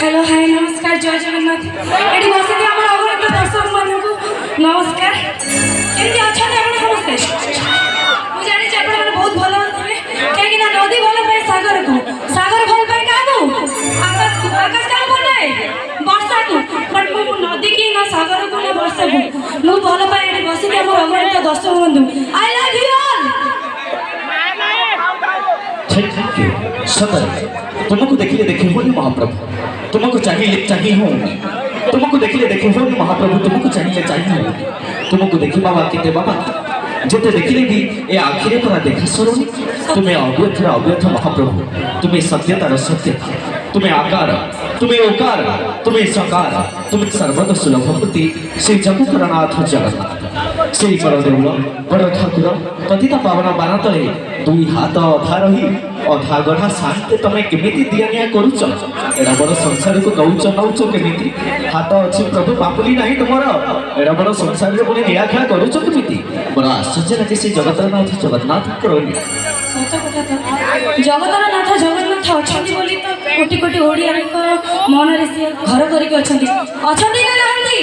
hello hi नमस्कार जय Jagannath eighty बसिथि आम अगणित दर्शक मानक नमस्कार केमती अच्छा आप समस्ते मुझे जानी आप बहुत भल थे कहीं नदी भल पाए सागर को सागर भल पाए क्या आकाश को आकाश क्या भल पाए वर्षा को बट मु नदी की ना सागर को ना वर्षा को मु भल पाए एटी बसिथि आम अगणित दर्शक बंधु I love you all thank you सतर तुमको देखिले देखे होनी महाप्रभु तुमको चाहिए होनी तुमको देखिले देखे होनी महाप्रभु तुमको चाहिए तुमको देखी बाबा केते बाबा जेते देखिले भी ए आखिरे पूरा देखा सरोनी तुम्हें अव्यथ महाप्रभु तुम्हें सत्यतार सत्यता तुम्हें आकार तुम्हें ओकार तुम्हें सकार तुम्हें सर्वदा सुलभमूर्ति से जगतर नाथ जगन्नाथ से बड़ देउल बड़ ठाकुर पतिता पावन बाना तले दुई हाथ अधा रही अधा गढ़ा शांति तुम्हें केमिति दिया करुच एड़ा बड़ संसार को दौच नौच केमिति हाथ अच्छी प्रभु पापुली नहीं तुमर एड़ा बड़ संसार में पुणी निया खेला करुच केमिति बड़ आश्चर्य लगे से जगतरनाथ जगन्नाथ करोनी सत कथा तो जगतरनाथ जगन्नाथ अछंती बोली तो कोटि कोटि ओडिया मन रे से घर करके अछंती अछंती ना नहंती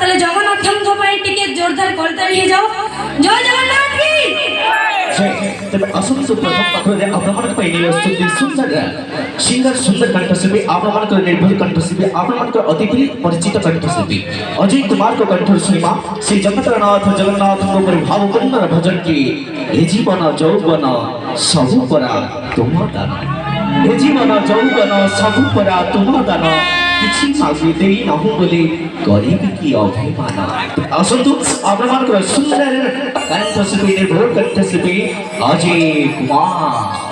तले जगन्नाथन को पई टिके जोरदार करताली हे जाओ जय जगन्नाथ की तब असम प्रथम पाखरे आपन पहिने स्तुति सुंदर सिंगर सुंदर कंठशिल्पी आपन निर्भर कंठशिल्पी आपन अति परिचित कंठशिल्पी अजय कुमार को कंठ सुनिमा श्री जगतरनाथ जगन्नाथ को प्रभाव कुंदर भजन की हे जीवन यौवन सबु परा तुम दान हे जीवन यौवन सबु परा तुम दान किछि मागी देई नहु बोली गरीब की अभिमान असंतु आपन सुंदर कंठशिल्पी निर्भर कंठशिल्पी अजय कुमार